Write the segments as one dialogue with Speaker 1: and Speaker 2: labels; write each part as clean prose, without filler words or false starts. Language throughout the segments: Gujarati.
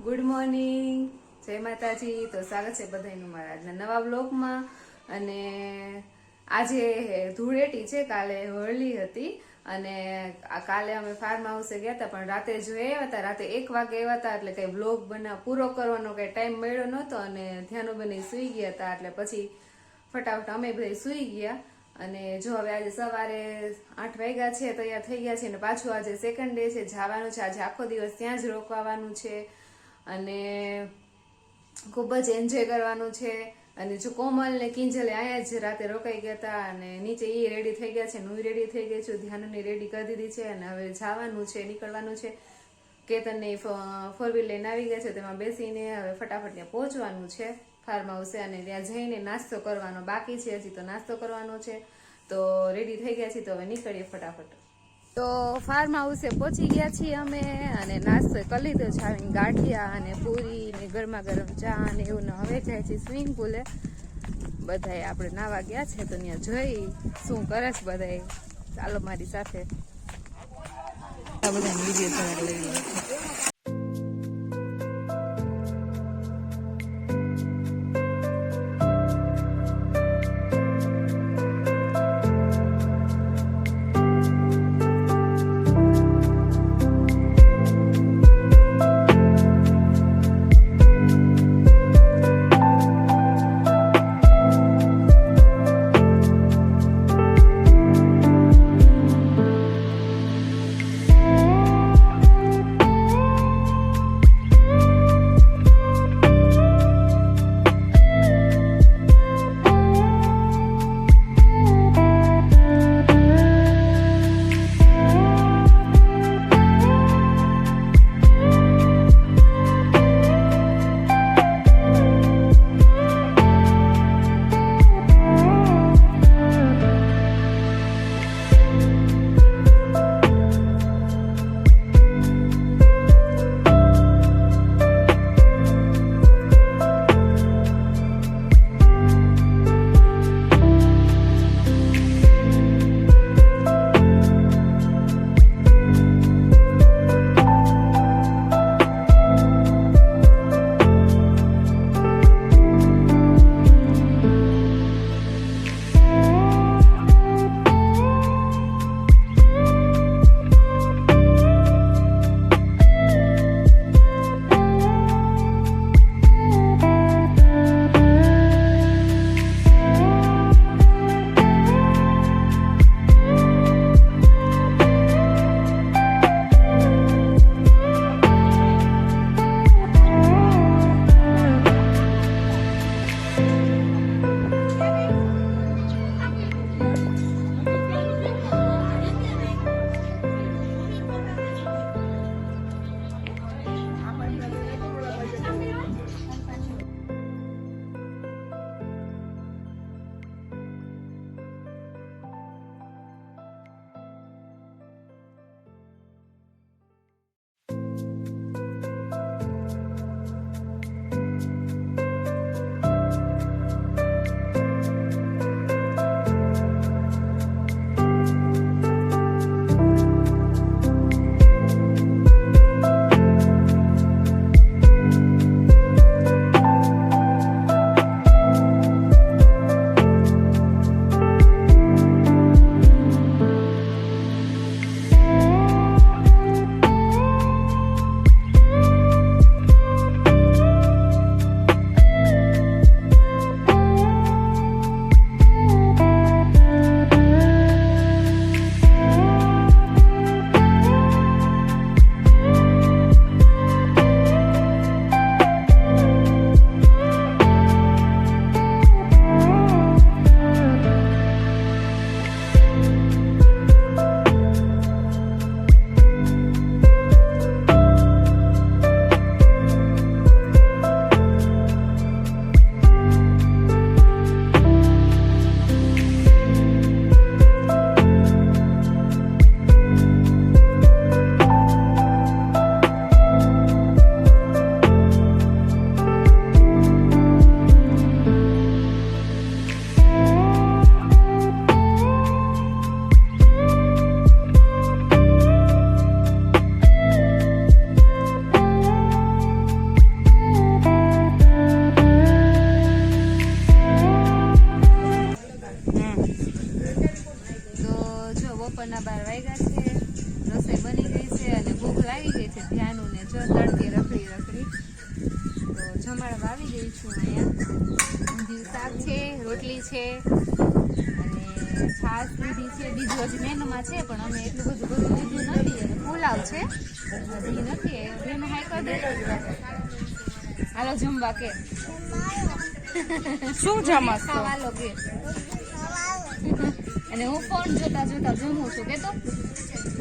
Speaker 1: ગુડ મોર્નિંગ, જય માતાજી. તો સ્વાગત છે બધાનું મારા આજના નવા બ્લોગમાં. અને આજે ધૂળેટી છે, કાલે હોળી હતી અને કાલે અમે ફાર્મ હાઉસે ગયા હતા, પણ રાતે જો આવ્યા હતા, રાતે 1 વાગે આવ્યા હતા, એટલે કઈ બ્લોગ પૂરો કરવાનો કઈ ટાઈમ મળ્યો નહોતો અને ધ્યાનું બને સુઈ ગયા હતા, એટલે પછી ફટાફટ અમે બધા સુઈ ગયા. અને જો હવે આજે સવારે 8 વાગ્યા છે, તૈયાર થઈ ગયા છે અને પાછું આજે સેકન્ડ ડે છે, જવાનું છે. આજે આખો દિવસ ત્યાં જ રોકવાનું છે અને ખૂબ જ એન્જોય કરવાનું છે. અને જો કોમલ ને કિંજલે અહીંયા જ રાતે રોકાઈ ગયા હતા અને નીચે એ રેડી થઈ ગયા છે, હું રેડી થઈ ગઈ છું, ધ્યાનને રેડી કરી દીધી છે અને હવે જવાનું છે, નીકળવાનું છે. કેતનને 4 વ્હીલ લઈને આવી ગયા છે, તેમાં બેસીને હવે ફટાફટ ત્યાં પહોંચવાનું છે ફાર્મ હાઉસે અને ત્યાં જઈને નાસ્તો કરવાનો બાકી છે, હજી તો નાસ્તો કરવાનો છે. તો રેડી થઈ ગયા છીએ, તો હવે નીકળીએ ફટાફટ. તો ફાર્મ હાઉસે પહોંચી ગયા છીએ અમે અને નાસ્તો કરી લીધો છે, આવીને ગાંઠિયા અને પૂરી ને ગરમા ગરમ ચા અને એવું. હવે જાય છે સ્વિમિંગ પુલે. બધાએ આપણે નાવા ગયા છે, તો ત્યાં જોઈ શું કરે છે બધાએ. ચાલો મારી સાથે આ બધા વિડીયો લઈ લઈએ. જમી રહી છું અહીંયા. ઊંધિયું શાક છે, રોટલી છે અને છાશ લીધી છે. બીજું હજી મેનુમાં છે પણ અમે એટલું બધું લીધું નથી. અને પુલાવ છે હજી નથી. બેન હાઈ કરી દે. હાલો જમવા કે
Speaker 2: શું જમસ તો?
Speaker 1: ખાવાલો કે અને હું ફોન જોતા જોતા જમું છું. કે તો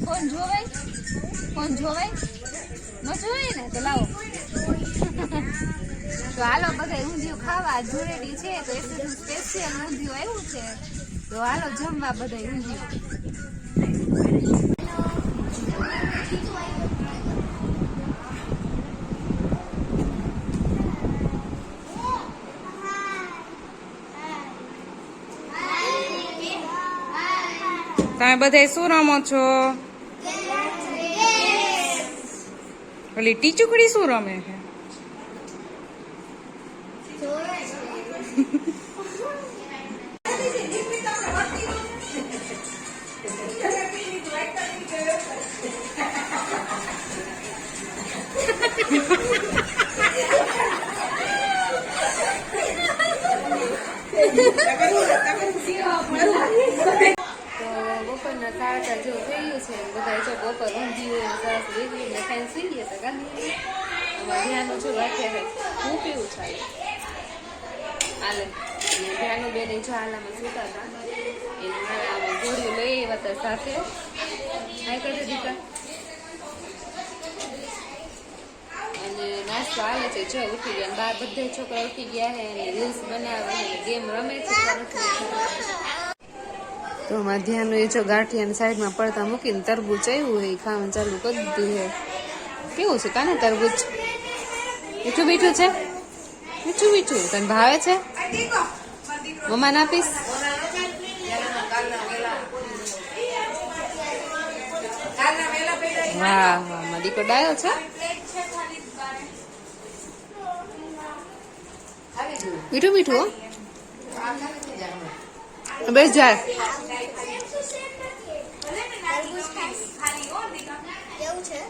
Speaker 1: ફોન જોવાય ન જોવાય ને તો લાવો. તો હાલો બધા ઊંધિયું ખાવા. ધૂળેટી છે તો એટલું સ્પેશિયલ ઊંધિયું આવ્યું છે. તો હાલો જમવા બધા ઊંધિયું.
Speaker 2: તમે બધા શું રમો છો? ઓલી ટીચુકડી શું રમે છે?
Speaker 1: બપોરના 4:30 જેવું થઈ ગયું છે. બધા જો બપોર ઊંધિયું સરસ વેગળીને ખાઈને સુઈ ગયા હતા. ગાંધી ધ્યાન જો રાખે હું પીવું ચાલે હાલે. ધ્યાનો બેન જો હાલામાં સુતા હતા. એને મારા ગોળીઓ લઈ આવ્યા હતા સાથે. હાઈ કરી દીધા અને નાસ્તો હાલે છે. જો ઉઠી ગયા. બહાર બધા છોકરા ઉઠી ગયા છે અને રીલ્સ બનાવે ગેમ રમે છે. તો મધ્યાહનું એ જો ગાંઠિયાની સાઈડમાં પડતા મૂકીને તરબૂચ આવ્યું હોય એ ખાવાનું ચાલુ કરી દીધું છે. કેવું છે કાને તરબૂચ? મીઠું મીઠું છે? મીઠું મીઠું તને ભાવે છે? મમ્માને આપીશ? વાહ વાહ મારો દીકરો ડાયો છે. મીઠું મીઠું હો. બેસ જાય.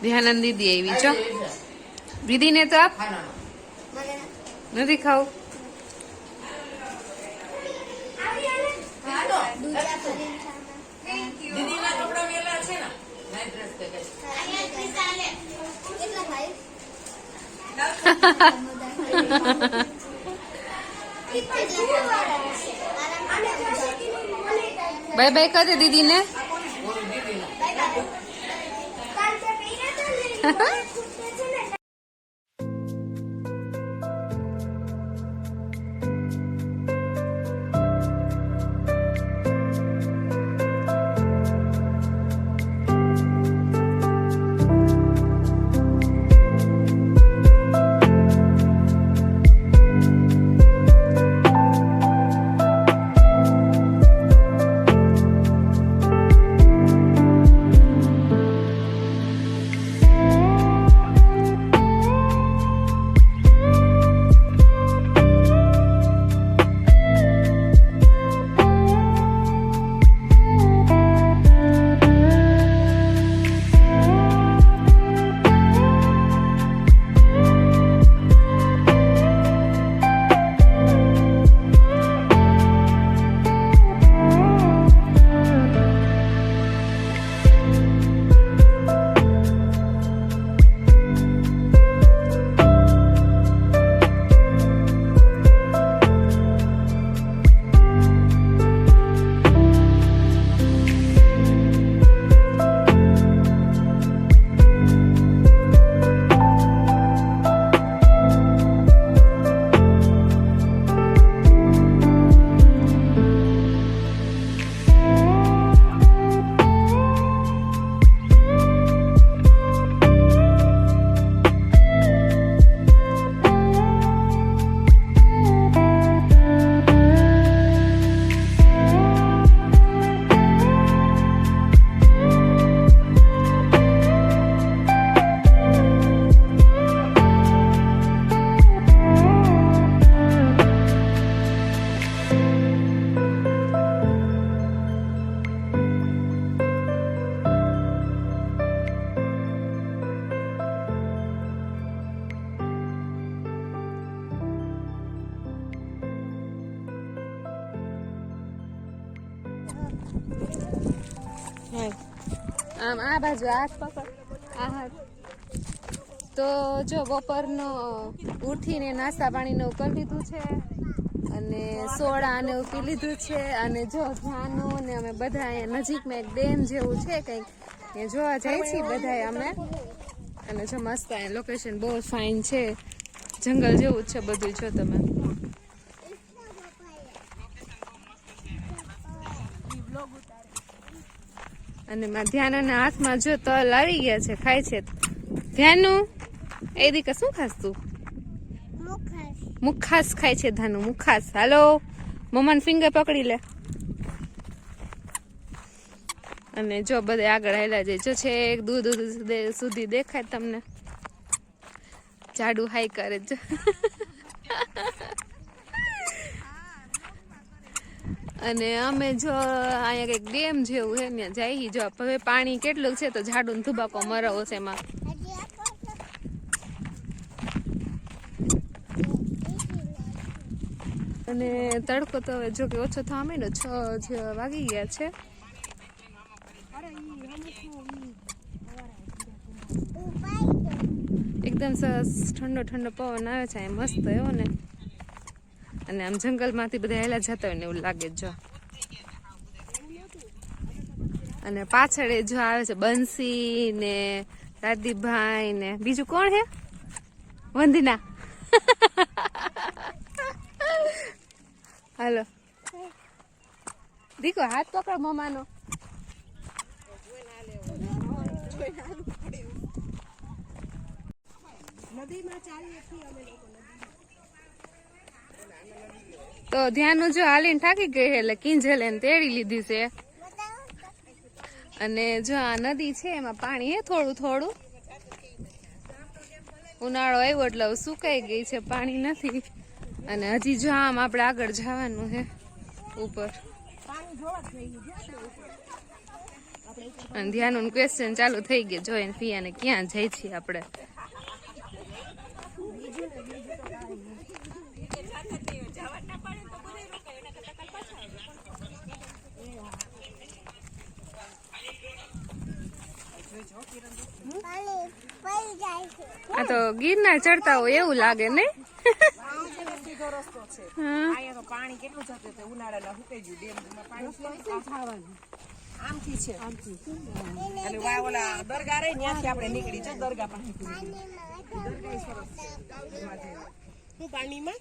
Speaker 1: ધ્યાનંદ દીદી આવી છો. દીદી ને તો આપ. નથી ખાવું. બાય બાય કહે દીદી ને. આમ આ બાજુ હાથ પકડ, આ હાથ. તો જો બપોરનો ઉઠીને નાસ્તા પાણીને એવું કરી લીધું છે અને સોડા ને એવું પી લીધું છે. અને જો ધ્યાનું ને અમે બધા અહીંયા નજીકમાં એક ડેમ જેવું છે કંઈક, એ જોવા જાય છીએ બધા અમે. અને જો મસ્ત અહીંયા લોકેશન બહુ ફાઇન છે, જંગલ જેવું જ છે બધું. જો તમે અને માં ધ્યાનના હાથમાં જો તલ આવી ગયા છે, ખાય છે. ધ્યાનું એ દીકા શું ખાસ તું? મુખાસ ખાય છે ધાનું, મુખાસ. હાલો મમ્માને ફિંગર પકડી લે. અને જો બધે આગળ હાલ્યા જાય. જો છે એક દૂધ સુધી દેખાય તમને, જાડુ હાઈ કરે જો. અને અમે જો અહીંયા કઈક ડેમ જેવું છે ત્યાં જાય. જો હવે પાણી કેટલું છે તો ઝાડુ ને ધુબાકો મરાવો છે એમાં. અને તડકો તો હવે જો કે ઓછો થવા માંડ્યો, 6 જેવા વાગી ગયા છે. એકદમ સરસ ઠંડો ઠંડો પવન આવે છે, મસ્ત એવો ને. અને આમ જંગલમાંથી બધા હેલા જતા હોય ને એવું લાગે જો. અને પાછળ જો આવે છે બંસી ને રાદીભાઈ ને બીજું કોણ હે? વંદના. હાલો દીકો હાથ પકડ મમ્માનો. તો ધ્યાનું જો હાલીને થાકી ગઈ એટલે કિંજલ એને તેડી લીધી છે. અને જો આ નદી છે એમાં પાણી હે થોડું થોડું. ઉનાળો આવ્યો એટલે સુકાઈ ગઈ છે, પાણી નથી. અને હજી જો આમ આપણે આગળ જવાનું છે ઉપર. અને ધ્યાનનું ક્વેશ્ચન ચાલુ થઈ ગયું, જોઈને ફિયાને ક્યાં જાય છીએ આપણે. આ તો ગિરનાર ચડતા હોય એવું લાગે ને.
Speaker 2: પાણી કેટલું જતું હતું ઉનાળાના, સુકાઈ ગયું ડેમમાં પાણી. આમથી છે અને ઓલા દરગાહ રહી ત્યાંથી આપણે નીકળી છે દરગાહ પાસે. પાણીમાં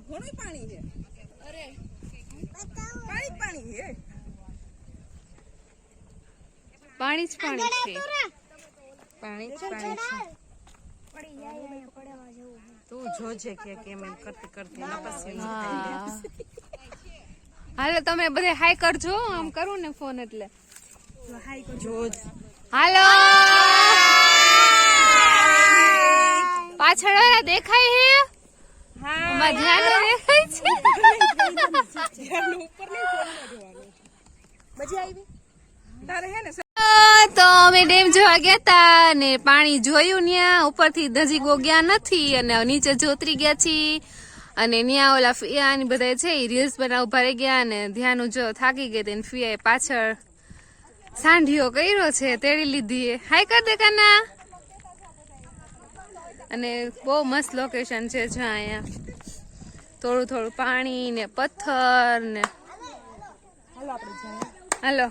Speaker 2: ઘણું પાણી છે. અરે પાણી છે,
Speaker 1: પાણી જ પાણી છે, પાણી જ પાણી છે.
Speaker 2: તું જોજે કે કેમ એમ કરતી કરતી
Speaker 1: હાલો તમે બધે હાય કરજો, આમ કરું ને ફોન એટલે
Speaker 2: હાય કરજો.
Speaker 1: હાલો પાછળ વાળા દેખાય હે? હા ધ્યાન દેખાય છે.
Speaker 2: મજા આવી તારે હે ને?
Speaker 1: તો અમે ડેમ જોવા ગયા તા ને પાણી જોયું ન્યા ઉપરથી નજીક ગયા નથી અને નીચે જોતરી ગયા છીએ. અને ન્યા ઓલા ફિયા ની બધા છે એ રીલ્સ બનાવ ઉભા રહી ગયા. અને ધ્યાન જો થાકી ગઈ તેને ફિયાએ પાછળ સાંઢીઓ કર્યો છે, તેડી લીધી. હાય કર દે કાના. અને બહુ મસ્ત લોકેશન છે જ્યાં અહીંયા થોડું થોડું પાણી ને પથ્થર ને. હાલો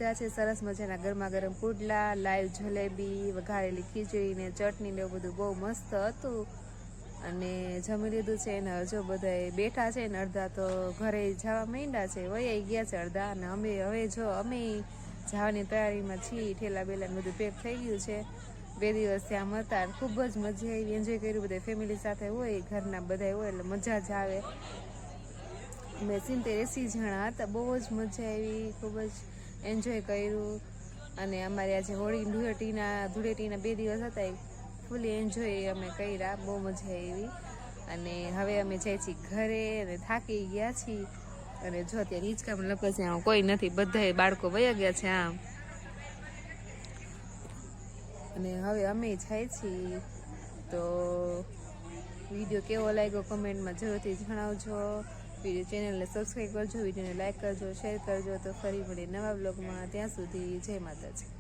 Speaker 1: આવ્યા છે સરસ મજાના ગરમા ગરમ પુડલા, લાઈવ જલેબી, વઘારેલી ખીચડી ને ચટણી ને એવું બધું બહુ મસ્ત હતું. અને જમી લીધું છે ને હજુ બધા બેઠા છે ને અડધા તો ઘરે જવા માંડ્યા છે, વહી ગયા છે અડધા. અને અમે હવે અમે જવાની તૈયારીમાં છીએ, ઠેલા બેલા બધું પેક થઈ ગયું છે. 2 દિવસ આમ હતા, ખૂબ જ મજા આવી, એન્જોય કર્યું. બધા ફેમિલી સાથે હોય, ઘરના બધા હોય એટલે મજા જ આવે. અમે 70-80 જણા હતા, બહુ જ મજા આવી, ખૂબ જ એન્જોય કર્યું. અને અમારે આજે હોળી ધૂળેટીના 2 દિવસ હતા, ફૂલી એન્જોય અમે કર્યા, બહુ મજા આવી. અને હવે અમે જઈએ છીએ ઘરે અને થાકી ગયા છીએ. અને જો ત્યાં હિંચકામાં લપસે આમ કોઈ નથી, બધાય બાળકો વયા ગયા છે આમ. અને હવે અમે જાય છીએ. તો વિડીયો કેવો લાગ્યો કમેન્ટમાં જરૂરથી જણાવજો. વિડીયો ચેનલને સબસ્ક્રાઈબ કરજો, વિડીયોને લાઈક કરજો, શેર કરજો. તો ફરી મળીએ નવા બ્લોગમાં, ત્યાં સુધી જય માતાજી.